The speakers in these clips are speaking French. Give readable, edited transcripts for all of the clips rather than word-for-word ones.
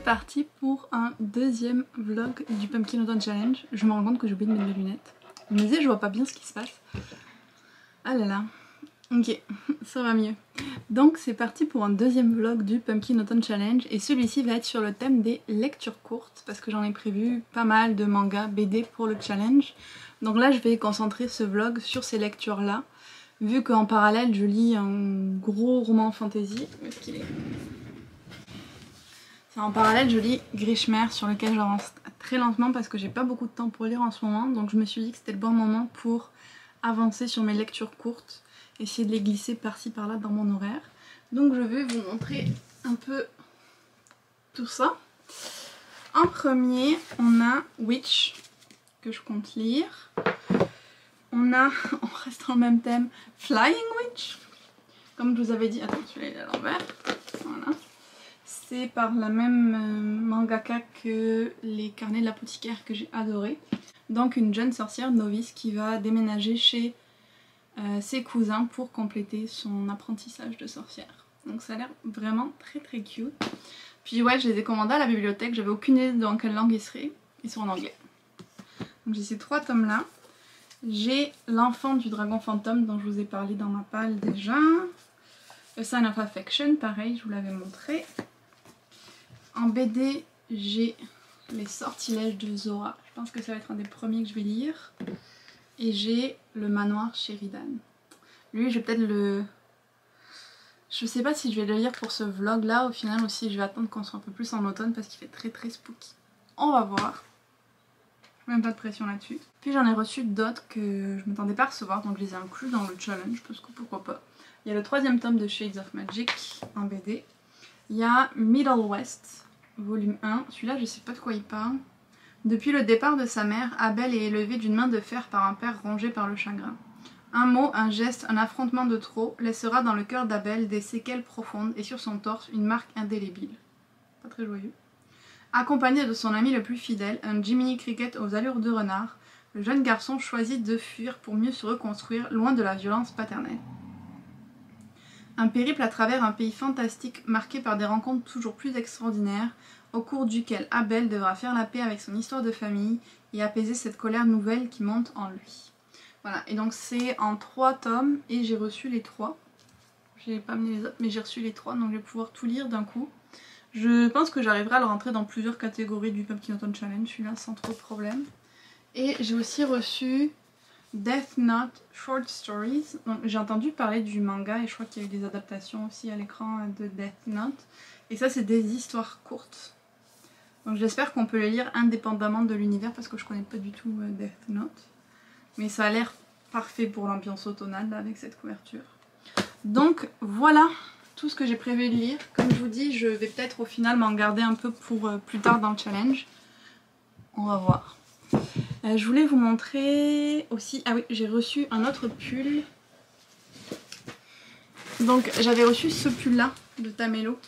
parti pour un deuxième vlog du Pumpkin Autumn Challenge. Je me rends compte que j'ai oublié de mettre mes lunettes. Je me disais, je vois pas bien ce qui se passe. Ah là là. Ok, ça va mieux. Donc c'est parti pour un deuxième vlog du Pumpkin Autumn Challenge. Et celui-ci va être sur le thème des lectures courtes. Parce que j'en ai prévu pas mal de mangas BD pour le challenge. Donc là je vais concentrer ce vlog sur ces lectures-là. Vu qu'en parallèle je lis un gros roman fantasy. Où est-ce qu'il est ? En parallèle, je lis Grishmer sur lequel j'avance très lentement parce que j'ai pas beaucoup de temps pour lire en ce moment. Donc je me suis dit que c'était le bon moment pour avancer sur mes lectures courtes, essayer de les glisser par-ci par-là dans mon horaire. Donc je vais vous montrer un peu tout ça. En premier, on a Witch, que je compte lire. On a, on reste dans le même thème, Flying Witch. Comme je vous avais dit, attends, celui-là il est à l'envers. Voilà. C'est par la même mangaka que les carnets de l'apothicaire que j'ai adoré. Donc une jeune sorcière novice qui va déménager chez ses cousins pour compléter son apprentissage de sorcière. Donc ça a l'air vraiment très très cute. Puis ouais, je les ai commandés à la bibliothèque, j'avais aucune idée dans quelle langue ils seraient. Ils sont en anglais. Donc j'ai ces 3 tomes là. J'ai L'enfant du dragon fantôme dont je vous ai parlé dans ma palle déjà. A Sign of Affection, pareil, je vous l'avais montré. En BD, j'ai Les sortilèges de Zora. Je pense que ça va être un des premiers que je vais lire. Et j'ai Le manoir Sheridan. Lui, je vais peut-être le... Je sais pas si je vais le lire pour ce vlog là, au final aussi je vais attendre qu'on soit un peu plus en automne parce qu'il fait très très spooky. On va voir. Même pas de pression là-dessus. Puis j'en ai reçu d'autres que je m'attendais pas à recevoir, donc je les ai inclus dans le challenge parce que pourquoi pas. Il y a le 3e tome de Shades of Magic en BD. Il y a Middle West, volume 1. Celui-là, je sais pas de quoi il parle. Depuis le départ de sa mère, Abel est élevé d'une main de fer par un père rongé par le chagrin. Un mot, un geste, un affrontement de trop laissera dans le cœur d'Abel des séquelles profondes et sur son torse une marque indélébile. Pas très joyeux. Accompagné de son ami le plus fidèle, un Jiminy Cricket aux allures de renard, le jeune garçon choisit de fuir pour mieux se reconstruire loin de la violence paternelle. Un périple à travers un pays fantastique marqué par des rencontres toujours plus extraordinaires, au cours duquel Abel devra faire la paix avec son histoire de famille et apaiser cette colère nouvelle qui monte en lui. Voilà, et donc c'est en 3 tomes et j'ai reçu les 3. J'ai pas amené les autres, mais j'ai reçu les 3, donc je vais pouvoir tout lire d'un coup. Je pense que j'arriverai à le rentrer dans plusieurs catégories du Pumpkin Autumn Challenge, celui-là sans trop de problème. Et j'ai aussi reçu Death Note Short Stories. J'ai entendu parler du manga et je crois qu'il y a eu des adaptations aussi à l'écran de Death Note. Et ça c'est des histoires courtes. Donc j'espère qu'on peut les lire indépendamment de l'univers parce que je connais pas du tout Death Note. Mais ça a l'air parfait pour l'ambiance automnale là, avec cette couverture. Donc voilà tout ce que j'ai prévu de lire. Comme je vous dis, je vais peut-être au final m'en garder un peu pour plus tard dans le challenge. On va voir. Je voulais vous montrer aussi... Ah oui, j'ai reçu un autre pull. Donc j'avais reçu ce pull là de Tamelo.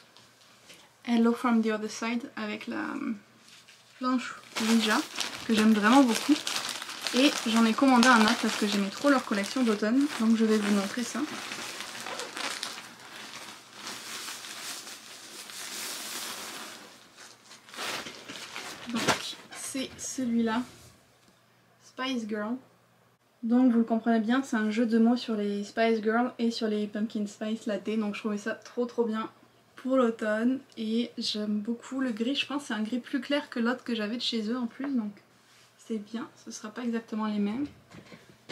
Hello from the other side avec la planche Ouija que j'aime vraiment beaucoup. Et j'en ai commandé un autre parce que j'aimais trop leur collection d'automne. Donc je vais vous montrer ça. Donc c'est celui-là. Spice Girl. Donc vous le comprenez bien, c'est un jeu de mots sur les Spice Girls et sur les Pumpkin Spice Latte. Donc je trouvais ça trop bien pour l'automne. Et j'aime beaucoup le gris, je pense que c'est un gris plus clair que l'autre que j'avais de chez eux en plus. Donc c'est bien, ce ne sera pas exactement les mêmes.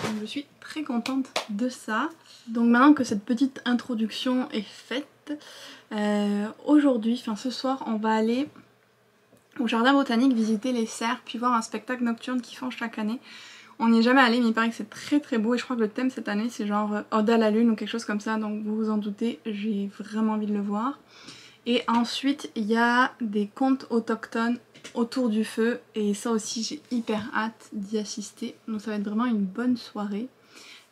Donc je suis très contente de ça. Donc maintenant que cette petite introduction est faite, aujourd'hui, enfin ce soir, on va aller au jardin botanique visiter les serres puis voir un spectacle nocturne qu'ils font chaque année. On n'y est jamais allé mais il paraît que c'est très beau et je crois que le thème cette année c'est genre Ode à la lune ou quelque chose comme ça, donc vous vous en doutez, j'ai vraiment envie de le voir. Et ensuite il y a des contes autochtones autour du feu et ça aussi j'ai hyper hâte d'y assister, donc ça va être vraiment une bonne soirée.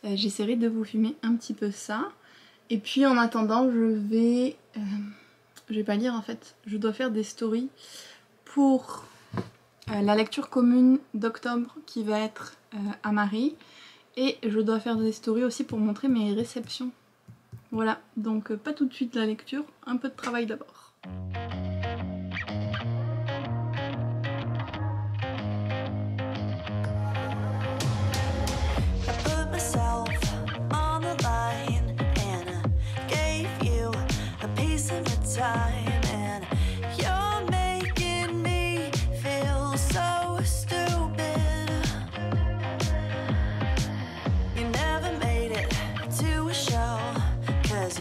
J'essaierai de vous filmer un petit peu ça. Et puis en attendant je vais pas lire en fait, je dois faire des stories pour la lecture commune d'octobre qui va être à Marie. Et je dois faire des stories aussi pour montrer mes réceptions. Voilà, donc pas tout de suite la lecture, un peu de travail d'abord.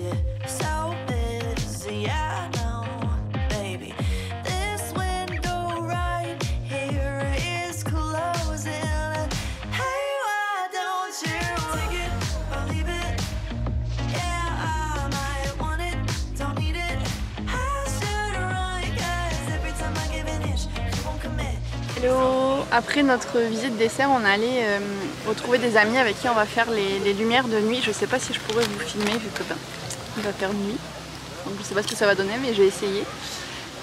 get so busy, I know, baby. This window right here is closing. Hey, why don't you take it or leave it? Yeah, I might want it, don't need it. I should run, 'cause every time I give an inch, you won't commit. Hello! Après notre visite dessert, on est allé retrouver des amis avec qui on va faire les lumières de nuit. Je sais pas si je pourrais vous filmer vu que il va faire nuit. Donc je sais pas ce que ça va donner, mais je vais essayer.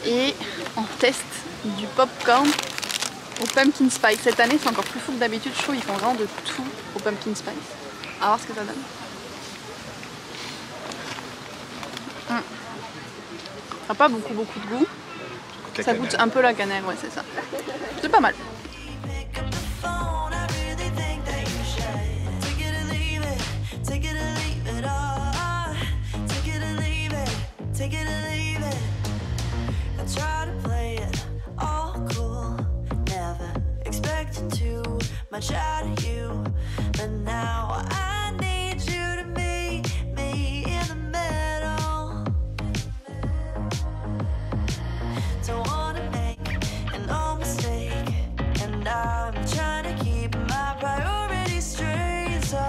Et on teste du popcorn au pumpkin spice. Cette année c'est encore plus fou que d'habitude, je trouve ils font vraiment de tout au pumpkin spice. On va voir ce que ça donne. Ça n'a pas beaucoup de goût. Ça goûte un peu la cannelle, ouais c'est ça. C'est pas mal. Pick up the phone, I really think that you should. Take it or leave it, take it or leave it all. Take it or leave it, take it or leave it. I try to play it all cool, never expecting too much out of you. But now I need you to meet me in the middle. Don't wanna make an old mistake, and I'm trying to keep my priorities straight. So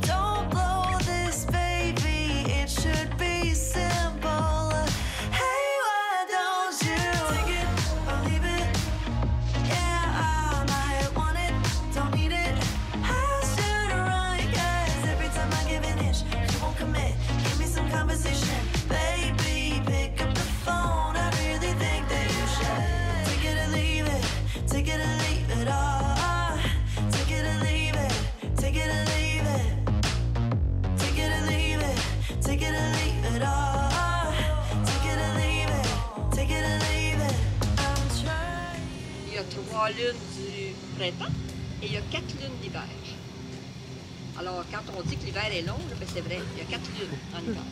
don't blow this, baby, it should be simple. Hey, why don't you take it or leave it? Yeah, I might want it, don't need it. I should run, 'cause every time I give an inch, you won't commit. Give me some conversation, baby, pick up the phone. I really think that you should. Take it or leave it, take it or leave it all. Take it or leave it, take it or leave it. Take it or leave it, take it or leave it all. Take it or leave it, take it or leave it. I'm trying. Il y a 3 lunes du printemps et il y a 4 lunes d'hiver. Alors, quand on dit que l'hiver est long, là, ben c'est vrai, il y a 4 lunes en hiver.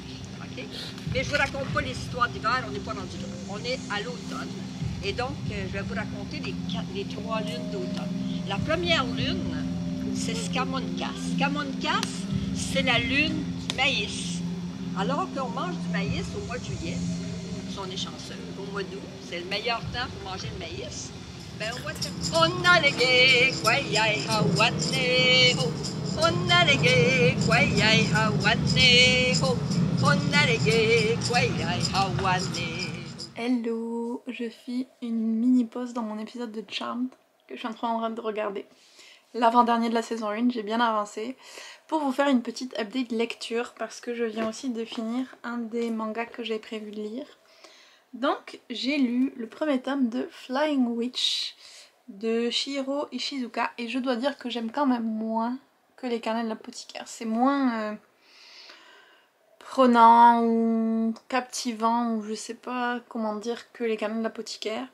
OK? Mais je ne vous raconte pas les histoires d'hiver, on n'est pas rendu là. On est à l'automne. Et donc, je vais vous raconter les 3 lunes d'automne. La première lune, c'est Skamonkas. Skamonkas, c'est la lune du maïs. Alors qu'on mange du maïs au mois de juillet, si on est chanceux, au mois d'août, c'est le meilleur temps pour manger le maïs. Ben, au mois de Onalege, kwayai hawane ho. Onalege, kwayai hawane ho. Onalege, kwayai hawane. Hello! Je fais une mini pause dans mon épisode de Charmed que je suis en train de regarder. L'avant-dernier de la saison 1, j'ai bien avancé. Pour vous faire une petite update lecture parce que je viens aussi de finir un des mangas que j'ai prévu de lire. Donc j'ai lu le premier tome de Flying Witch de Chihiro Ishizuka et je dois dire que j'aime quand même moins que les carnets de l'apothicaire. C'est moins prenant ou captivant ou je sais pas comment dire que les carnets de l'apothicaire.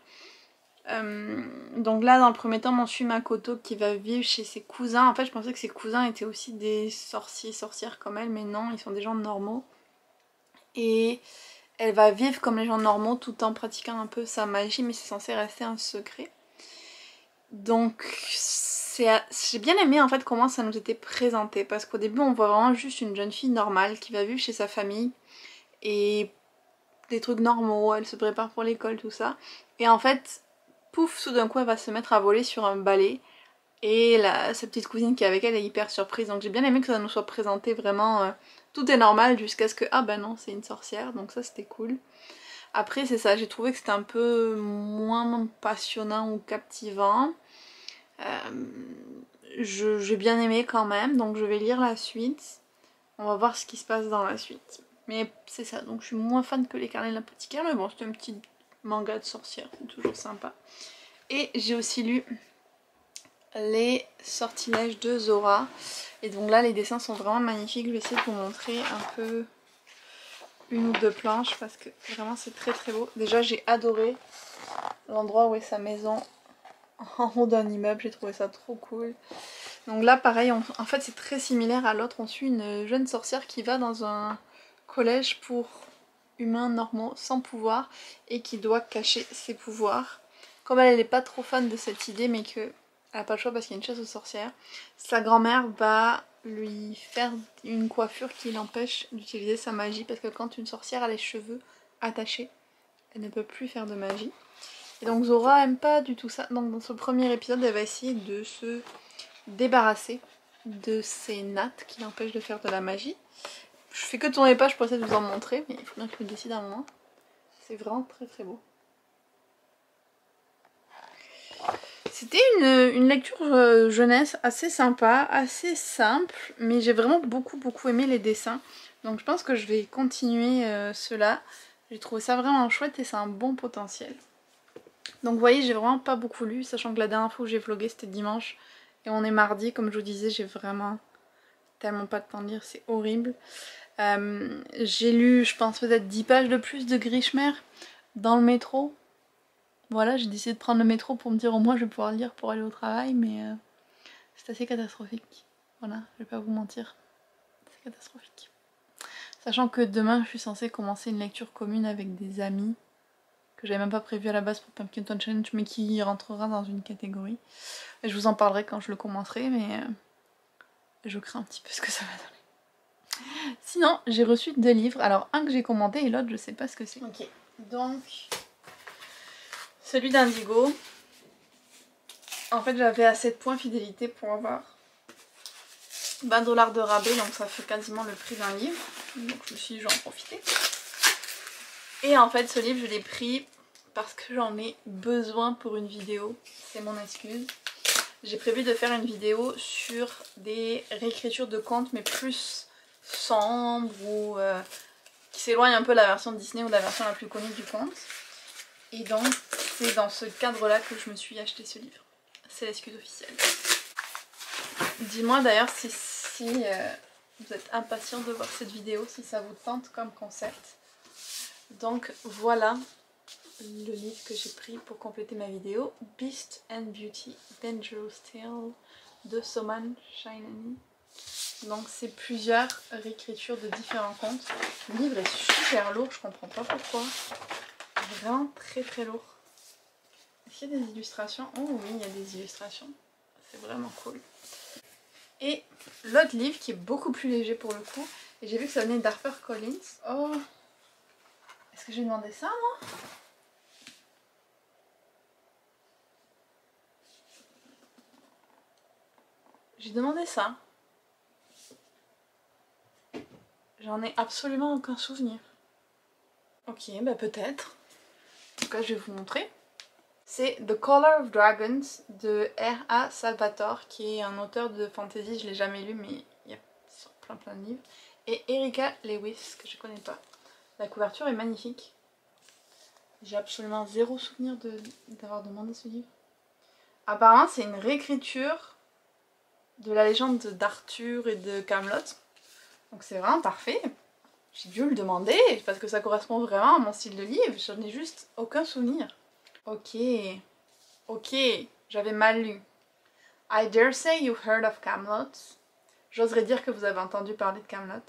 Donc là dans le premier tome on suit Makoto qui va vivre chez ses cousins. En fait je pensais que ses cousins étaient aussi des sorcières comme elle, mais non, ils sont des gens normaux. Et elle va vivre comme les gens normaux tout en pratiquant un peu sa magie, mais c'est censé rester un secret. Donc j'ai bien aimé en fait comment ça nous était présenté, parce qu'au début on voit vraiment juste une jeune fille normale qui va vivre chez sa famille et des trucs normaux, elle se prépare pour l'école, tout ça. Et en fait, pouf, tout d'un coup elle va se mettre à voler sur un balai et sa petite cousine qui est avec elle est hyper surprise. Donc j'ai bien aimé que ça nous soit présenté vraiment tout est normal jusqu'à ce que ah ben non c'est une sorcière, donc ça c'était cool. Après c'est ça, j'ai trouvé que c'était un peu moins passionnant ou captivant. J'ai bien aimé quand même, donc je vais lire la suite. On va voir ce qui se passe dans la suite. Mais c'est ça, donc je suis moins fan que les carnets de l'apothicaire, mais bon, c'est un petit manga de sorcière, c'est toujours sympa. Et j'ai aussi lu les sortilèges de Zora. Et donc là, les dessins sont vraiment magnifiques. Je vais essayer de vous montrer un peu une ou deux planches parce que vraiment c'est très très beau. Déjà, j'ai adoré l'endroit où est sa maison en haut d'un immeuble, j'ai trouvé ça trop cool. Donc là pareil, en fait c'est très similaire à l'autre, on suit une jeune sorcière qui va dans un collège pour humains normaux sans pouvoir et qui doit cacher ses pouvoirs. Comme elle n'est pas trop fan de cette idée mais qu'elle n'a pas le choix parce qu'il y a une chasse aux sorcières, sa grand-mère va lui faire une coiffure qui l'empêche d'utiliser sa magie, parce que quand une sorcière a les cheveux attachés, elle ne peut plus faire de magie. Et donc Zora aime pas du tout ça, donc dans ce premier épisode elle va essayer de se débarrasser de ces nattes qui l'empêchent de faire de la magie. Je fais que tourner les pages pour essayer de vous en montrer, mais il faut bien que je me décide à un moment. C'est vraiment très très beau. C'était une lecture jeunesse assez sympa, assez simple, mais j'ai vraiment beaucoup aimé les dessins. Donc je pense que je vais continuer cela. J'ai trouvé ça vraiment chouette et c'est un bon potentiel. Donc vous voyez, j'ai vraiment pas beaucoup lu, sachant que la dernière fois où j'ai vlogué c'était dimanche et on est mardi. Comme je vous disais, j'ai vraiment tellement pas de temps de lire, c'est horrible. J'ai lu, je pense, peut-être 10 pages de plus de Grishmer dans le métro. Voilà, j'ai décidé de prendre le métro pour me dire au moins je vais pouvoir lire pour aller au travail, mais c'est assez catastrophique. Voilà, je vais pas vous mentir, c'est catastrophique. Sachant que demain je suis censée commencer une lecture commune avec des amis que j'avais même pas prévu à la base pour Pumpkinton Challenge, mais qui rentrera dans une catégorie. Et je vous en parlerai quand je le commencerai, mais je crains un petit peu ce que ça va donner. Sinon, j'ai reçu 2 livres. Alors, un que j'ai commandé et l'autre, je sais pas ce que c'est. Ok, donc celui d'Indigo. En fait, j'avais assez de points fidélité pour avoir 20 $ de rabais, donc ça fait quasiment le prix d'un livre. Donc je me suis dit, je vais en profiter. Et en fait, ce livre, je l'ai pris parce que j'en ai besoin pour une vidéo. C'est mon excuse. J'ai prévu de faire une vidéo sur des réécritures de contes, mais plus sombres ou qui s'éloignent un peu de la version de Disney ou de la version la plus connue du conte. Et donc, c'est dans ce cadre-là que je me suis acheté ce livre. C'est l'excuse officielle. Dis-moi d'ailleurs si vous êtes impatient de voir cette vidéo, si ça vous tente comme concept. Donc voilà le livre que j'ai pris pour compléter ma vidéo. Beast and Beauty, Dangerous Tale de Soman Shainani. Donc c'est plusieurs réécritures de différents contes. Le livre est super lourd, je comprends pas pourquoi. Vraiment très lourd. Est-ce qu'il y a des illustrations? Oh oui, il y a des illustrations. C'est vraiment cool. Et l'autre livre qui est beaucoup plus léger pour le coup. Et j'ai vu que ça venait d'HarperCollins. Oh! Est-ce que j'ai demandé ça moi? J'ai demandé ça. J'en ai absolument aucun souvenir. Ok, bah peut-être. En tout cas, je vais vous montrer. C'est The Color of Dragons de R.A. Salvatore, qui est un auteur de fantasy, je l'ai jamais lu, mais il y a plein de livres. Et Erika Lewis, que je connais pas. La couverture est magnifique. J'ai absolument zéro souvenir d'avoir demandé ce livre. Apparemment, c'est une réécriture de la légende d'Arthur et de Camelot. Donc c'est vraiment parfait. J'ai dû le demander parce que ça correspond vraiment à mon style de livre. J'en ai juste aucun souvenir. Ok, j'avais mal lu. I dare say you've heard of Camelot. J'oserais dire que vous avez entendu parler de Camelot.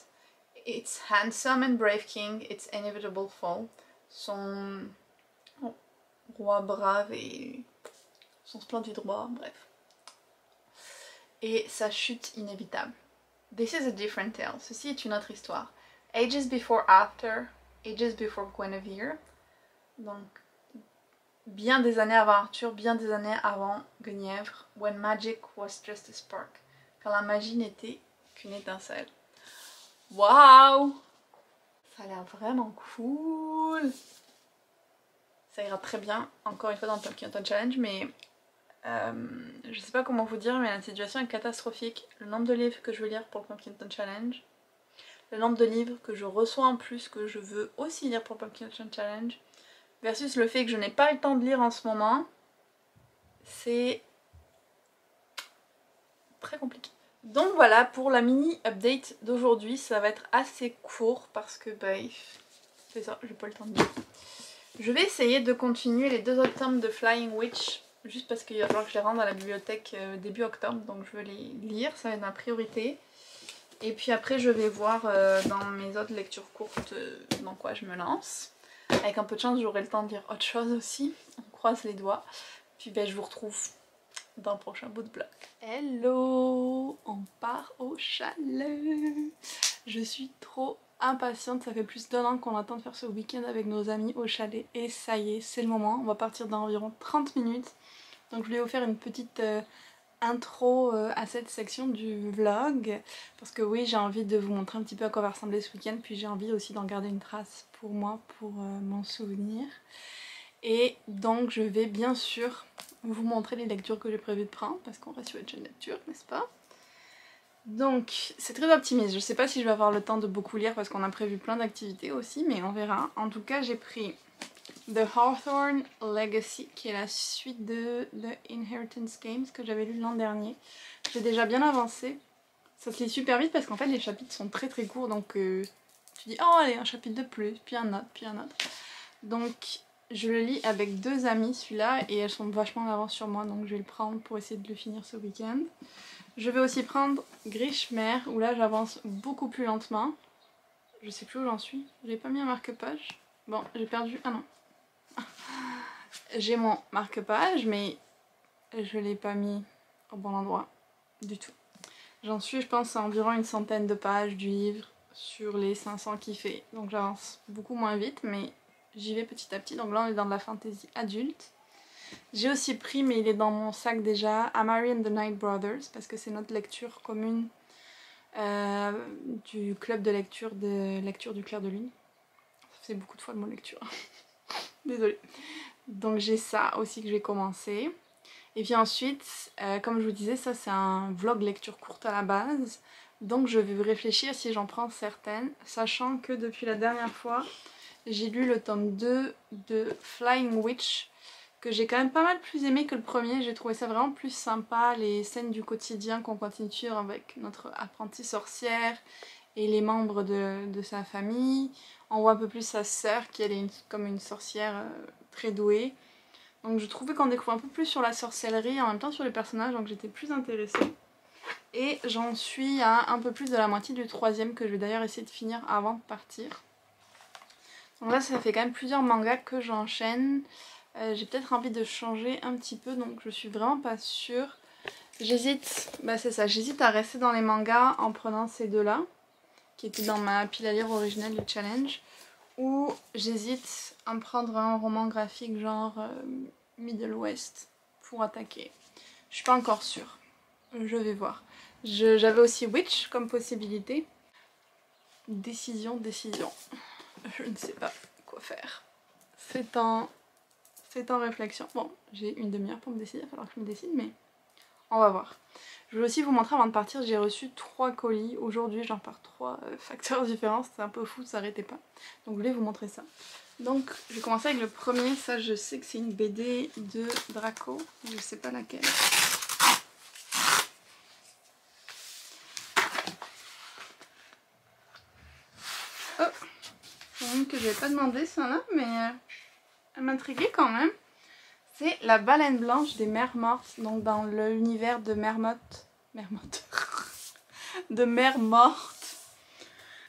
Its handsome and brave king, its inevitable fall. Son roi brave et son splendide roi, bref. Et sa chute inévitable. This is a different tale. Ceci est une autre histoire. Ages before Arthur, ages before Guinevere. Donc, bien des années avant Arthur, bien des années avant Guenièvre. When magic was just a spark. Quand la magie n'était qu'une étincelle. Waouh! Ça a l'air vraiment cool. Ça ira très bien, encore une fois dans le Pumpkinton Challenge, mais je sais pas comment vous dire, mais la situation est catastrophique. Le nombre de livres que je veux lire pour le Pumpkinton Challenge, le nombre de livres que je reçois en plus que je veux aussi lire pour le Pumpkinton Challenge, versus le fait que je n'ai pas le temps de lire en ce moment, c'est très compliqué. Donc voilà pour la mini update d'aujourd'hui, ça va être assez court parce que c'est ça, j'ai pas le temps de lire. Je vais essayer de continuer les 2 autres tomes de Flying Witch, juste parce qu'il va falloir que je les rende à la bibliothèque début octobre, donc je veux les lire, ça va être ma priorité. Et puis après je vais voir dans mes autres lectures courtes dans quoi je me lance. Avec un peu de chance j'aurai le temps de lire autre chose aussi, on croise les doigts. Puis je vous retrouve dans le prochain bout de blog. Hello! On part au chalet! Je suis trop impatiente, ça fait plus d'1 an qu'on attend de faire ce week-end avec nos amis au chalet et ça y est, c'est le moment. On va partir dans environ 30 minutes. Donc je voulais vous faire une petite intro à cette section du vlog parce que oui, j'ai envie de vous montrer un petit peu à quoi va ressembler ce week-end, puis j'ai envie aussi d'en garder une trace pour moi, pour m'en souvenir. Et donc je vais bien sûr vous montrer les lectures que j'ai prévu de prendre parce qu'on reste sur une chaîne lecture, n'est-ce pas? Donc c'est très optimiste, je sais pas si je vais avoir le temps de beaucoup lire parce qu'on a prévu plein d'activités aussi, mais on verra. En tout cas j'ai pris The Hawthorne Legacy qui est la suite de The Inheritance Games que j'avais lu l'an dernier. J'ai déjà bien avancé, ça se lit super vite parce qu'en fait les chapitres sont très très courts, donc tu dis oh allez un chapitre de plus, puis un autre, puis un autre. Donc je le lis avec 2 amies celui-là et elles sont vachement en avance sur moi, donc je vais le prendre pour essayer de le finir ce week-end. Je vais aussi prendre Grishmer où là j'avance beaucoup plus lentement. Je sais plus où j'en suis, j'ai pas mis un marque-page. Bon j'ai perdu, ah non. J'ai mon marque-page mais je l'ai pas mis au bon endroit du tout. J'en suis je pense à environ une centaine de pages du livre sur les 500 qu'il fait. Donc j'avance beaucoup moins vite mais j'y vais petit à petit. Donc là on est dans de la fantasy adulte. J'ai aussi pris, mais il est dans mon sac déjà, Amari and the Night Brothers parce que c'est notre lecture commune du club de lecture du clair de lune. Ça faisait beaucoup de fois le mot lecture. Désolée. Donc j'ai ça aussi que je vais commencer. Et puis ensuite, comme je vous disais, ça c'est un vlog lecture courte à la base. Donc je vais réfléchir si j'en prends certaines, sachant que depuis la dernière fois, j'ai lu le tome 2 de Flying Witch, que j'ai quand même pas mal plus aimé que le premier. J'ai trouvé ça vraiment plus sympa, les scènes du quotidien qu'on continue de suivre avec notre apprentie sorcière et les membres de sa famille. On voit un peu plus sa sœur qui elle est comme une sorcière très douée. Donc je trouvais qu'on découvre un peu plus sur la sorcellerie et en même temps sur les personnages, donc j'étais plus intéressée. Et j'en suis à un peu plus de la moitié du 3e que je vais d'ailleurs essayer de finir avant de partir. Donc là ça fait quand même plusieurs mangas que j'enchaîne. J'ai peut-être envie de changer un petit peu, donc je suis vraiment pas sûre. J'hésite, c'est ça, j'hésite à rester dans les mangas en prenant ces 2-là, qui étaient dans ma pile à lire originelle du challenge, ou j'hésite à me prendre un roman graphique genre Middle West pour attaquer. Je suis pas encore sûre, je vais voir. J'avais aussi Witch comme possibilité. Décision. Je ne sais pas quoi faire. C'est en réflexion. Bon, j'ai une demi-heure pour me décider, il va falloir que je me décide, mais on va voir. Je vais aussi vous montrer avant de partir, j'ai reçu 3 colis. Aujourd'hui, j'en pars 3 facteurs différents, c'était un peu fou, ça s'arrêtait pas. Donc je voulais vous montrer ça. Donc je vais commencer avec le premier, ça je sais que c'est une BD de Draco, je sais pas laquelle. Oh, c'est une que je n'avais pas demandé celle-là, mais elle m'intriguait quand même. C'est La baleine blanche des mers mortes, donc dans l'univers de Mère morte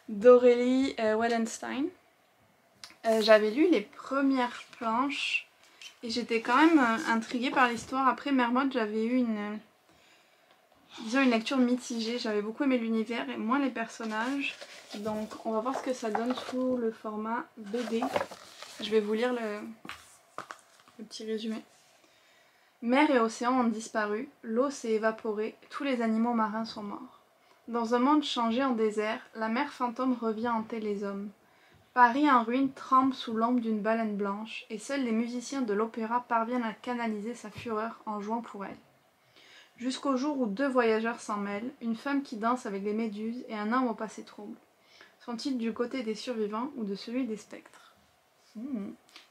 d'Aurélie Wallenstein. J'avais lu les premières planches et j'étais quand même intriguée par l'histoire. Après Mère morte, j'avais eu une lecture mitigée. J'avais beaucoup aimé l'univers et moins les personnages. Donc on va voir ce que ça donne sous le format BD. Je vais vous lire le petit résumé. Mer et océan ont disparu, l'eau s'est évaporée, tous les animaux marins sont morts. Dans un monde changé en désert, la mer fantôme revient hanter les hommes. Paris en ruine tremble sous l'ombre d'une baleine blanche, et seuls les musiciens de l'opéra parviennent à canaliser sa fureur en jouant pour elle. Jusqu'au jour où 2 voyageurs s'en mêlent, une femme qui danse avec des méduses et un homme au passé trouble. Sont-ils du côté des survivants ou de celui des spectres?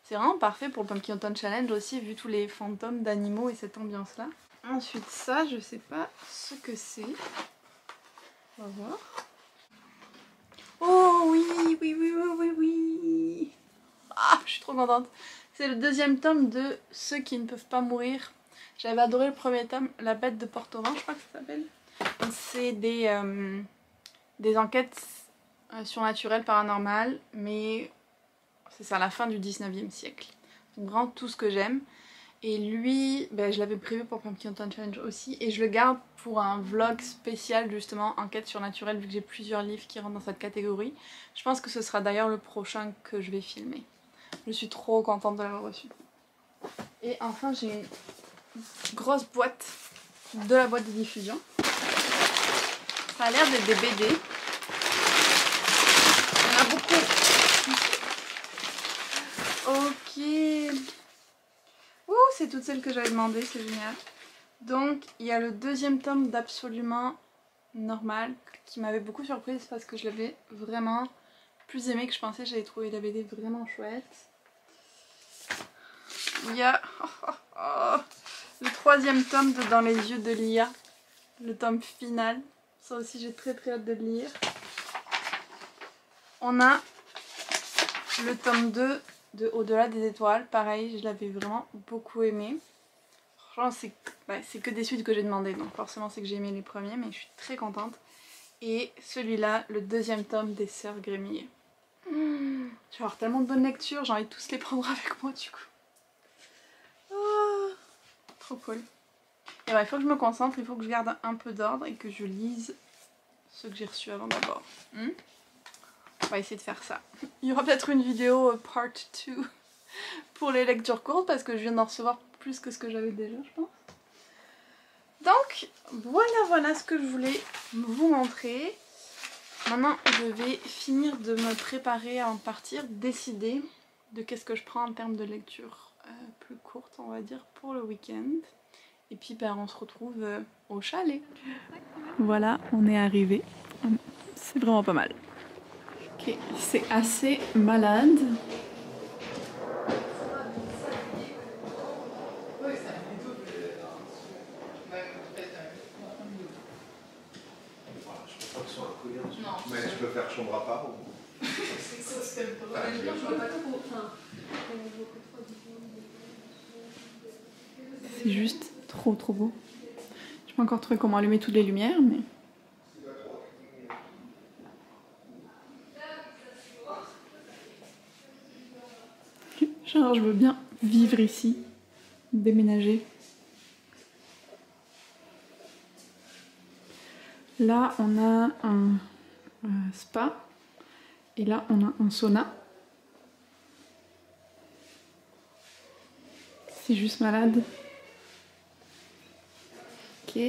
C'est vraiment parfait pour le Pumpkin Autumn Challenge aussi, vu tous les fantômes d'animaux et cette ambiance-là. Ensuite, ça, je sais pas ce que c'est. On va voir. Oh oui. Ah, je suis trop contente. C'est le 2e tome de Ceux qui ne peuvent pas mourir. J'avais adoré le premier tome, La bête de Port-au-Vent, je crois que ça s'appelle. C'est des enquêtes surnaturelles, paranormales, mais c'est ça, la fin du 19e siècle. Donc vraiment tout ce que j'aime. Et lui, ben, je l'avais prévu pour Pumpkin Challenge aussi. Et je le garde pour un vlog spécial justement, enquête surnaturelle, vu que j'ai plusieurs livres qui rentrent dans cette catégorie. Je pense que ce sera d'ailleurs le prochain que je vais filmer. Je suis trop contente de l'avoir reçu. Et enfin j'ai une grosse boîte de la boîte de diffusion. Ça a l'air d'être des BD. Il y en a beaucoup. Ok. Ouh, c'est toutes celles que j'avais demandé, c'est génial. Donc il y a le deuxième tome d'Absolument Normal qui m'avait beaucoup surprise parce que je l'avais vraiment plus aimé que je pensais. J'avais trouvé la BD vraiment chouette. Il y a le troisième tome de Dans les yeux de Lia, le tome final. Ça aussi j'ai très hâte de le lire. On a le tome 2 de Au-delà des étoiles, pareil, je l'avais vraiment beaucoup aimé. Franchement, c'est que des suites que j'ai demandé, donc forcément c'est que j'ai aimé les premiers, mais je suis très contente. Et celui-là, le deuxième tome des Sœurs Grémier. Tu vas avoir tellement de bonnes lectures, j'ai envie de tous les prendre avec moi du coup. Oh, trop cool. Et ouais, il faut que je me concentre, il faut que je garde un peu d'ordre et que je lise ceux que j'ai reçus avant d'abord. On va essayer de faire ça. Il y aura peut-être une vidéo part 2 pour les lectures courtes parce que je viens d'en recevoir plus que ce que j'avais déjà, je pense. Donc voilà ce que je voulais vous montrer. Maintenant je vais finir de me préparer avant de partir, décider de qu'est-ce que je prends en termes de lecture plus courte, on va dire, pour le week-end. Et puis ben, on se retrouve au chalet. Voilà, on est arrivé. C'est vraiment pas mal. Ok, c'est assez malade. Mais tu peux faire chambre à part ou... C'est juste trop beau. Je peux encore trouver comment allumer toutes les lumières, mais... Genre je veux bien vivre ici, déménager. Là on a un spa et là on a un sauna. C'est juste malade. Ok.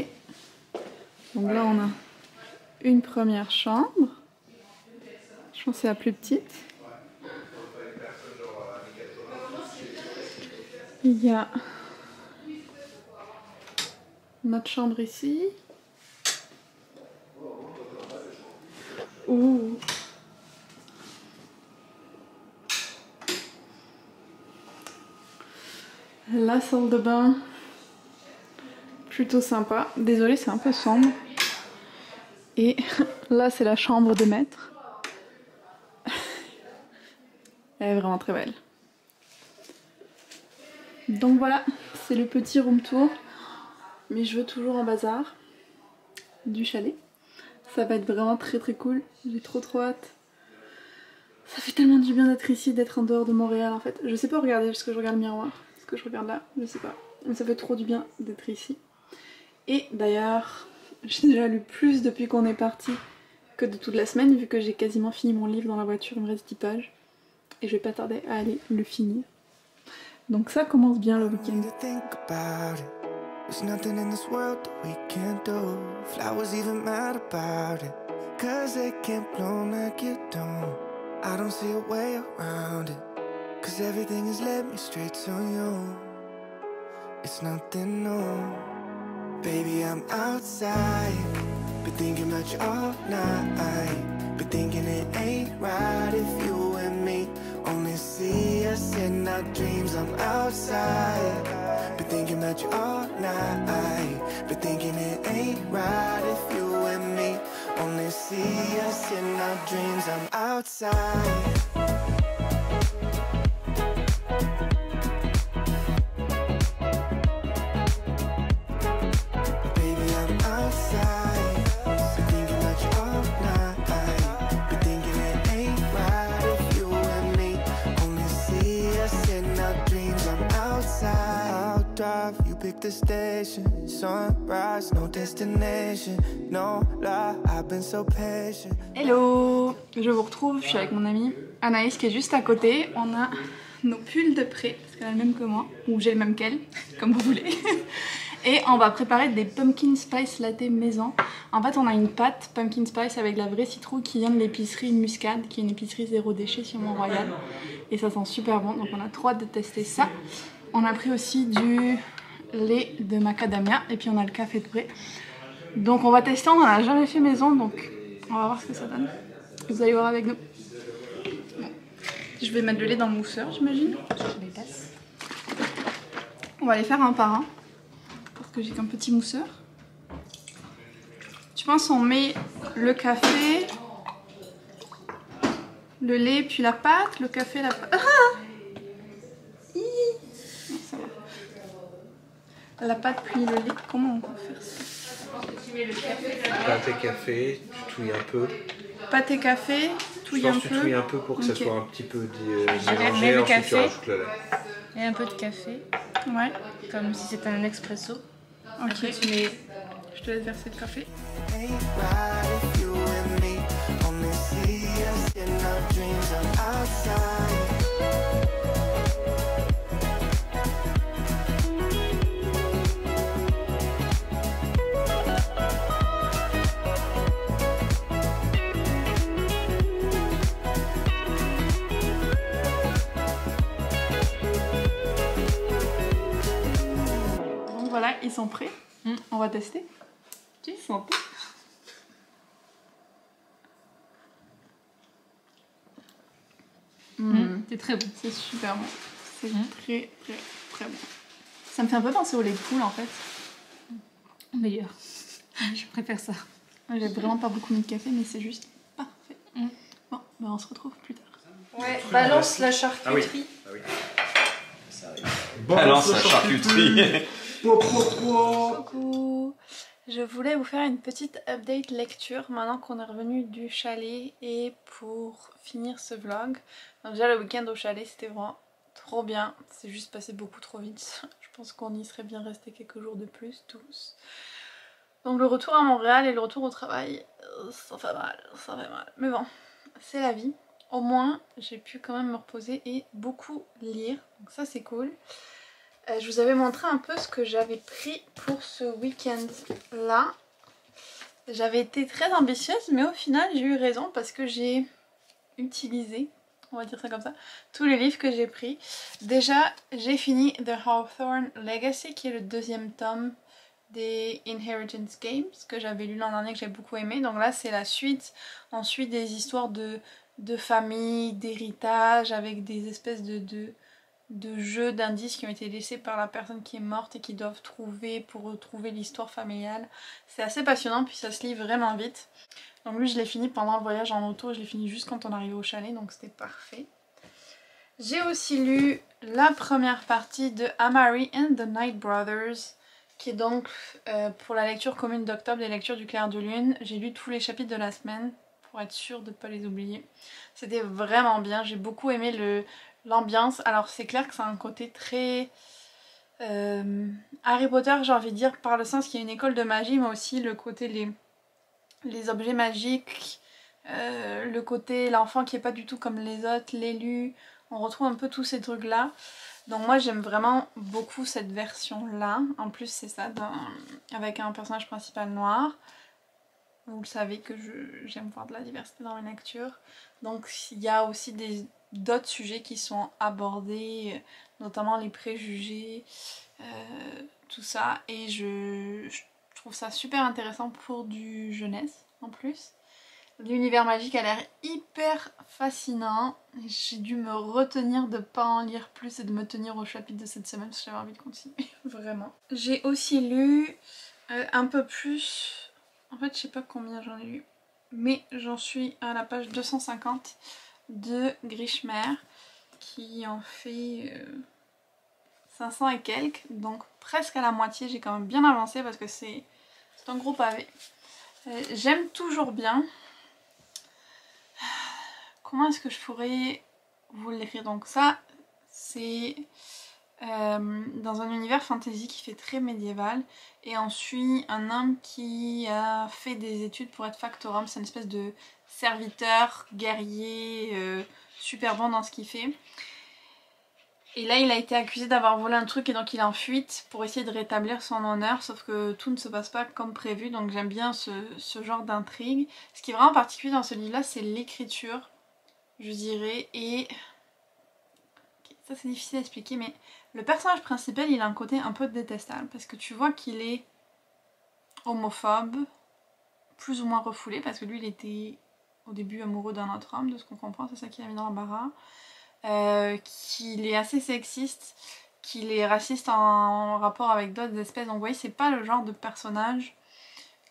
Donc là on a une première chambre. Je pense que c'est la plus petite. Il y a notre chambre ici. Ouh. La salle de bain. Plutôt sympa. Désolée, c'est un peu sombre. Et là, c'est la chambre de maître. Elle est vraiment très belle. Donc voilà, c'est le petit room tour. Mais je veux toujours un bazar du chalet. Ça va être vraiment très cool. J'ai trop hâte. Ça fait tellement du bien d'être ici, d'être en dehors de Montréal en fait. Je sais pas regarder parce que je regarde le miroir. Est-ce que je regarde là? Je sais pas. Mais ça fait trop du bien d'être ici. Et d'ailleurs, j'ai déjà lu plus depuis qu'on est parti que de toute la semaine, vu que j'ai quasiment fini mon livre dans la voiture. Il me reste 10 pages. Et je vais pas tarder à aller le finir. Donc ça commence bien le week-end. There's nothing in this world that we can't do. Flowers even mad about it, 'cause they can't bloom like you don't. I don't see a way around it, 'cause everything has led me straight to you. It's nothing new. Baby, I'm outside, been thinking about you all night. Been thinking it ain't right if you and me only see us in our dreams. I'm outside, been thinking about you all night. Been thinking it ain't right if you and me only see us in our dreams. I'm outside. pick the station. Sunrise, no destination. No lie, I've been so patient. Hello, je vous retrouve, je suis avec mon amie Anaïs qui est juste à côté. On a nos pulls de près, parce qu'elle a le même que moi, ou j'ai le même qu'elle, comme vous voulez. Et on va préparer des pumpkin spice latte maison. En fait, on a une pâte pumpkin spice avec la vraie citrouille qui vient de l'épicerie Muscade, qui est une épicerie zéro déchet sur Mont-Royal. Et ça sent super bon, donc on a trop hâte de tester ça. On a pris aussi du lait de macadamia et puis on a le café de près. Donc on va tester, on n'en a jamais fait maison, donc on va voir ce que ça donne. Vous allez voir avec nous. Bon. Je vais mettre le lait dans le mousseur, j'imagine. Je les passe. On va les faire un par un. Que j'ai qu'un petit mousseur. Je pense qu'on met le café, le lait, puis la pâte, le café, la pâte. Ah, non, ça va. La pâte, puis le lait. Comment on va faire ça? Tu mets le café, Pâte et café, tu touilles un peu. Pâte et café, touille un peu. Tu touilles un peu pour que ça soit un petit peu mets mélangé, le ensuite café. tu rajoutes le lait. Et un peu de café, Ouais, comme si c'était un expresso. ok. Après, tu mets Je te laisse verser le café. Ain't right if you and me only see us in our dreams. I'm outside. Donc voilà, ils sont prêts. On va tester. Tu sens tout. c'est très bon. C'est super bon. C'est très très bon. Ça me fait un peu penser au lait de poule en fait. Meilleur. Je préfère ça. J'ai vraiment pas beaucoup mis de café, mais c'est juste parfait. Bon, ben on se retrouve plus tard. Ouais, balance la charcuterie. Balance la charcuterie. Coucou. Je voulais vous faire une petite update lecture maintenant qu'on est revenu du chalet et pour finir ce vlog. Donc déjà le week-end au chalet c'était vraiment trop bien, c'est juste passé beaucoup trop vite. Je pense qu'on y serait bien resté quelques jours de plus tous. Donc le retour à Montréal et le retour au travail, ça fait mal, ça fait mal. Mais bon, c'est la vie. Au moins j'ai pu quand même me reposer et beaucoup lire, donc ça c'est cool. Je vous avais montré un peu ce que j'avais pris pour ce week-end là. J'avais été très ambitieuse mais au final j'ai eu raison parce que j'ai utilisé, on va dire ça comme ça, tous les livres que j'ai pris. Déjà j'ai fini The Hawthorne Legacy qui est le deuxième tome des Inheritance Games que j'avais lu l'an dernier, que j'ai beaucoup aimé. Donc là c'est la suite, ensuite des histoires de famille, d'héritage avec des espèces de jeux d'indices qui ont été laissés par la personne qui est morte et qui doivent trouver pour retrouver l'histoire familiale. C'est assez passionnant puis ça se lit vraiment vite. Donc lui je l'ai fini pendant le voyage en auto, je l'ai fini juste quand on arrivait au chalet donc c'était parfait. J'ai aussi lu la première partie de Amari and the Night Brothers qui est donc pour la lecture commune d'octobre, les lectures du clair de lune. J'ai lu tous les chapitres de la semaine pour être sûre de ne pas les oublier. C'était vraiment bien, j'ai beaucoup aimé l'ambiance. Alors c'est clair que c'est un côté très Harry Potter, j'ai envie de dire, par le sens qu'il y a une école de magie, mais aussi le côté les objets magiques, le côté l'enfant qui est pas du tout comme les autres, l'élu, on retrouve un peu tous ces trucs là. Donc moi j'aime vraiment beaucoup cette version là. En plus c'est ça, avec un personnage principal noir. Vous le savez que j'aime voir de la diversité dans mes lectures. Donc il y a aussi d'autres sujets qui sont abordés, notamment les préjugés, tout ça. Et je trouve ça super intéressant pour du jeunesse en plus. L'univers magique a l'air hyper fascinant. J'ai dû me retenir de pas en lire plus et de me tenir au chapitre de cette semaine parce que j'avais envie de continuer, vraiment. J'ai aussi lu un peu plus, en fait je sais pas combien j'en ai lu, mais j'en suis à la page 250 de Grishmer qui en fait 500 et quelques, donc presque à la moitié. J'ai quand même bien avancé parce que c'est un gros pavé. J'aime toujours bien. Comment est-ce que je pourrais vous l'écrire? Donc ça c'est dans un univers fantasy qui fait très médiéval. Et on suit un homme qui a fait des études pour être factorum. C'est une espèce de serviteur, guerrier, super bon dans ce qu'il fait. Et là il a été accusé d'avoir volé un truc et donc il est en fuite pour essayer de rétablir son honneur, sauf que tout ne se passe pas comme prévu, donc j'aime bien ce genre d'intrigue. Ce qui est vraiment particulier dans ce livre là, c'est l'écriture, je dirais, et okay, ça c'est difficile à expliquer, mais le personnage principal il a un côté un peu détestable, parce que tu vois qu'il est homophobe, plus ou moins refoulé, parce que lui il était au début amoureux d'un autre homme, de ce qu'on comprend, c'est ça qui l'a mis dans l'embarras. Qu'il est assez sexiste, qu'il est raciste en rapport avec d'autres espèces. Donc vous voyez, c'est pas le genre de personnage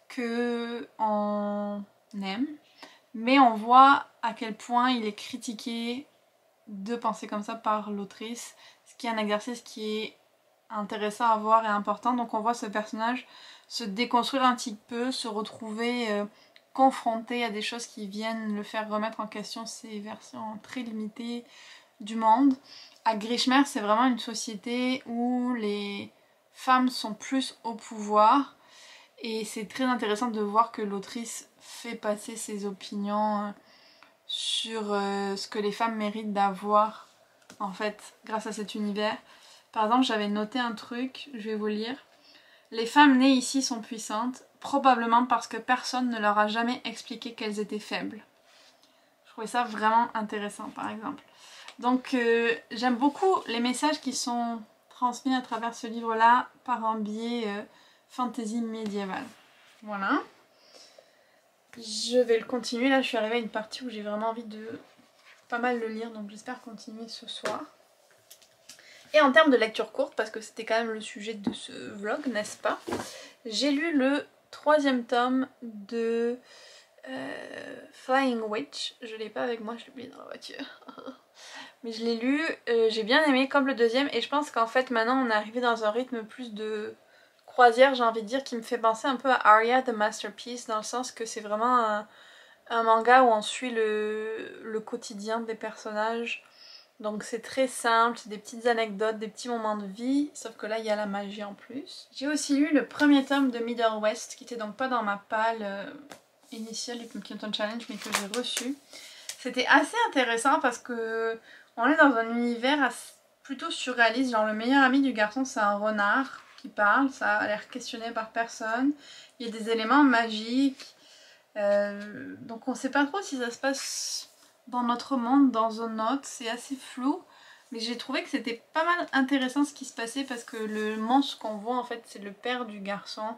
que on aime, mais on voit à quel point il est critiqué de penser comme ça par l'autrice, ce qui est un exercice qui est intéressant à voir et important. Donc on voit ce personnage se déconstruire un petit peu, se retrouver confronté à des choses qui viennent le faire remettre en question ses versions très limitées du monde. À Grishmer, c'est vraiment une société où les femmes sont plus au pouvoir et c'est très intéressant de voir que l'autrice fait passer ses opinions sur ce que les femmes méritent d'avoir en fait grâce à cet univers. Par exemple, j'avais noté un truc, je vais vous lire. Les femmes nées ici sont puissantes, probablement parce que personne ne leur a jamais expliqué qu'elles étaient faibles. Je trouvais ça vraiment intéressant par exemple. Donc j'aime beaucoup les messages qui sont transmis à travers ce livre-là par un biais fantasy médiéval. Voilà. Je vais le continuer, là je suis arrivée à une partie où j'ai vraiment envie de pas mal le lire, donc j'espère continuer ce soir. Et en termes de lecture courte, parce que c'était quand même le sujet de ce vlog, n'est-ce pas? J'ai lu le 3e tome de Flying Witch. Je l'ai pas avec moi, je l'ai oublié dans la voiture. Mais je l'ai lu, j'ai bien aimé comme le 2e, et je pense qu'en fait maintenant on est arrivé dans un rythme plus de croisière, j'ai envie de dire, qui me fait penser un peu à Aria the Masterpiece, dans le sens que c'est vraiment un manga où on suit le quotidien des personnages. Donc c'est très simple, c'est des petites anecdotes, des petits moments de vie, sauf que là il y a la magie en plus. J'ai aussi lu le 1er tome de Middle West, qui était donc pas dans ma palle initiale du Pumpkin Challenge, mais que j'ai reçu. C'était assez intéressant parce que on est dans un univers plutôt surréaliste, genre le meilleur ami du garçon c'est un renard qui parle, ça a l'air questionné par personne, il y a des éléments magiques, donc on sait pas trop si ça se passe dans notre monde, dans un autre, c'est assez flou, mais j'ai trouvé que c'était pas mal intéressant ce qui se passait parce que le monstre qu'on voit en fait c'est le père du garçon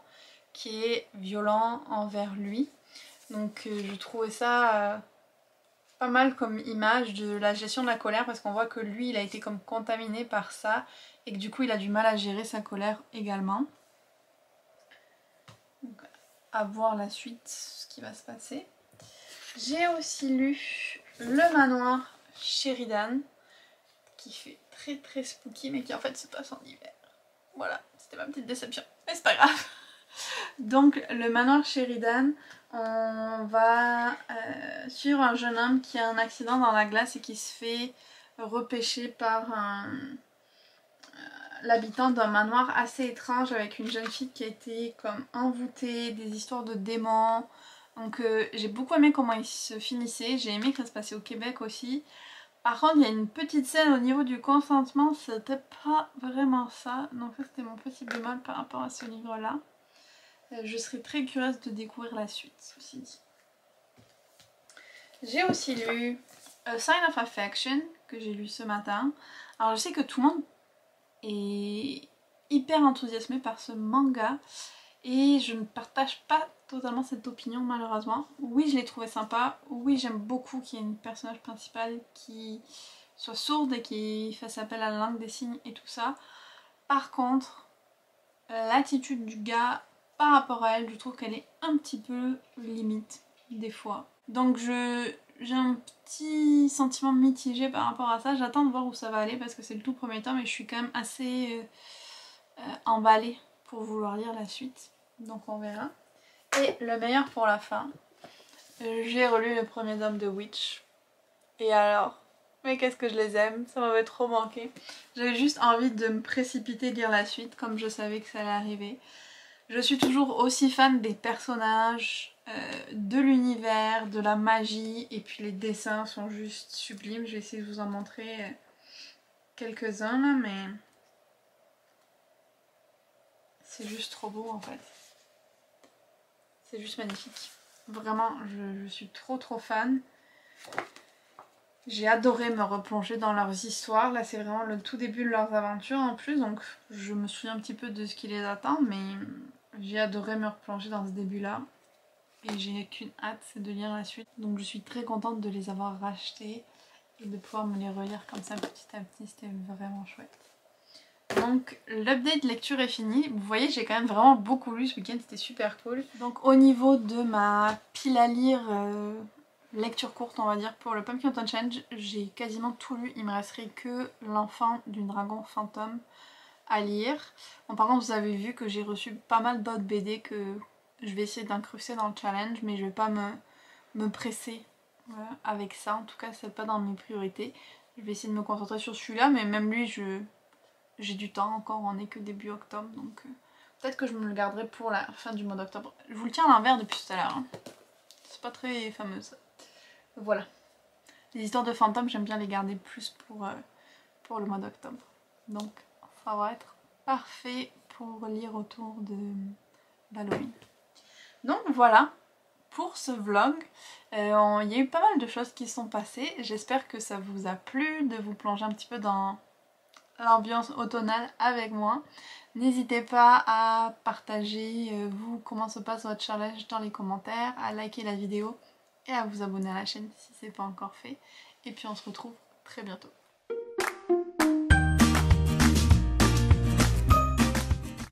qui est violent envers lui, donc je trouvais ça pas mal comme image de la gestion de la colère parce qu'on voit que lui il a été comme contaminé par ça et que du coup il a du mal à gérer sa colère également. Donc à voir la suite ce qui va se passer. J'ai aussi lu Le Manoir Sheridan qui fait très très spooky mais qui en fait se passe en hiver. Voilà, c'était ma petite déception mais c'est pas grave. Donc Le Manoir Sheridan, on va suivre un jeune homme qui a un accident dans la glace et qui se fait repêcher par l'habitant d'un manoir assez étrange avec une jeune fille qui a été comme envoûtée, des histoires de démons. Donc j'ai beaucoup aimé comment il se finissait, j'ai aimé que ça se passait au Québec aussi. Par contre il y a une petite scène au niveau du consentement, c'était pas vraiment ça, donc ça c'était mon petit bémol par rapport à ce livre là. Je serais très curieuse de découvrir la suite, ceci dit. J'ai aussi lu A Sign of Affection, que j'ai lu ce matin. Alors je sais que tout le monde est hyper enthousiasmé par ce manga, et je ne partage pas totalement cette opinion malheureusement. Oui, je l'ai trouvé sympa, oui j'aime beaucoup qu'il y ait une personnage principale qui soit sourde et qui fasse appel à la langue des signes et tout ça. Par contre, l'attitude du gars par rapport à elle, je trouve qu'elle est un petit peu limite des fois. Donc j'ai un petit sentiment mitigé par rapport à ça. J'attends de voir où ça va aller parce que c'est le tout premier tome et je suis quand même assez emballée pour vouloir lire la suite. Donc on verra. Et le meilleur pour la fin, j'ai relu le 1er tome de Witch. Et alors, Mais qu'est-ce que je les aime, ça m'avait trop manqué. J'avais juste envie de me précipiter lire la suite comme je savais que ça allait arriver. Je suis toujours aussi fan des personnages, de l'univers, de la magie, et puis les dessins sont juste sublimes. Je vais essayer de vous en montrer quelques-uns là, mais c'est juste trop beau en fait. C'est juste magnifique. Vraiment, je suis trop fan. J'ai adoré me replonger dans leurs histoires. Là, c'est vraiment le tout début de leurs aventures en plus, donc je me souviens un petit peu de ce qui les attend, mais j'ai adoré me replonger dans ce début-là. Et j'ai qu'une hâte, c'est de lire la suite. Donc je suis très contente de les avoir rachetés et de pouvoir me les relire comme ça petit à petit. C'était vraiment chouette. Donc l'update lecture est fini. Vous voyez, j'ai quand même vraiment beaucoup lu ce week-end, c'était super cool. Donc au niveau de ma pile à lire, lecture courte on va dire, pour le Pumpkin Autumn Challenge, j'ai quasiment tout lu. Il me resterait que l'enfant du dragon fantôme à lire. Bon, par contre vous avez vu que j'ai reçu pas mal d'autres BD que je vais essayer d'incruster dans le challenge, mais je vais pas me presser avec ça. En tout cas c'est pas dans mes priorités. Je vais essayer de me concentrer sur celui-là, mais même lui j'ai du temps encore, on est que début octobre, donc peut-être que je me le garderai pour la fin du mois d'octobre. Je vous le tiens à l'envers depuis tout à l'heure, hein. C'est pas très fameux ça. Voilà. Les histoires de fantômes, j'aime bien les garder plus pour le mois d'octobre. Donc ça va être parfait pour lire autour d'Halloween. Donc voilà pour ce vlog. Il y a eu pas mal de choses qui sont passées. J'espère que ça vous a plu de vous plonger un petit peu dans l'ambiance automnale avec moi. N'hésitez pas à partager vous comment se passe votre challenge dans les commentaires, à liker la vidéo et à vous abonner à la chaîne si c'est pas encore fait. Et puis on se retrouve très bientôt.